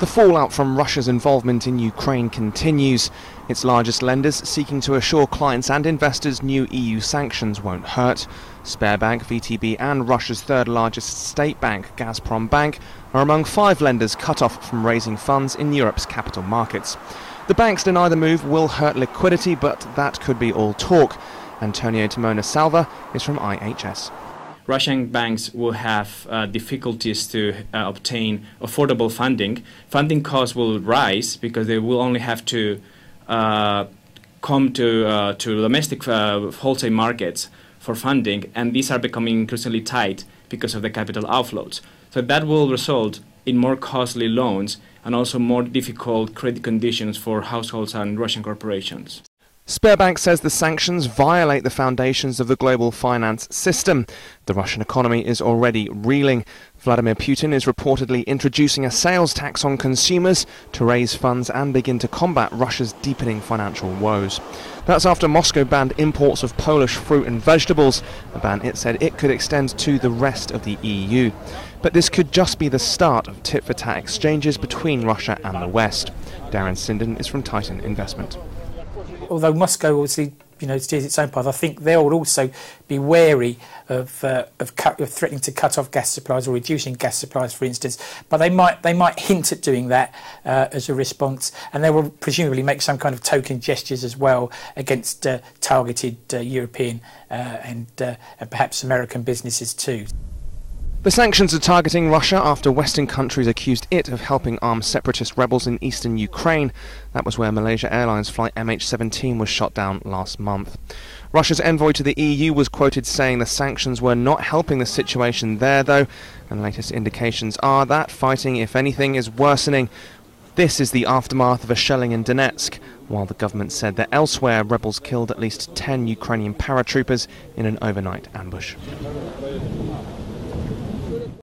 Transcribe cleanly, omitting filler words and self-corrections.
The fallout from Russia's involvement in Ukraine continues. Its largest lenders seeking to assure clients and investors new EU sanctions won't hurt. Sberbank, VTB and Russia's third largest state bank, Gazprombank, are among 5 lenders cut off from raising funds in Europe's capital markets. The banks deny the move will hurt liquidity, but that could be all talk. Antonio Timona Salva is from IHS. Russian banks will have difficulties to obtain affordable funding. Funding costs will rise because they will only have to come to domestic wholesale markets for funding, and these are becoming increasingly tight because of the capital outflows. So that will result in more costly loans and also more difficult credit conditions for households and Russian corporations. Sberbank says the sanctions violate the foundations of the global finance system. The Russian economy is already reeling. Vladimir Putin is reportedly introducing a sales tax on consumers to raise funds and begin to combat Russia's deepening financial woes. That's after Moscow banned imports of Polish fruit and vegetables, a ban it said it could extend to the rest of the EU. But this could just be the start of tit-for-tat exchanges between Russia and the West. Darren Sinden is from Titan Investment. Although Moscow obviously, steers its own path, I think they will also be wary of threatening to cut off gas supplies or reducing gas supplies, for instance. But they might hint at doing that as a response, and they will presumably make some kind of token gestures as well against targeted European and perhaps American businesses too. The sanctions are targeting Russia after Western countries accused it of helping arm separatist rebels in eastern Ukraine. That was where Malaysia Airlines flight MH17 was shot down last month. Russia's envoy to the EU was quoted saying the sanctions were not helping the situation there, though, and latest indications are that fighting, if anything, is worsening. This is the aftermath of a shelling in Donetsk, while the government said that elsewhere rebels killed at least 10 Ukrainian paratroopers in an overnight ambush.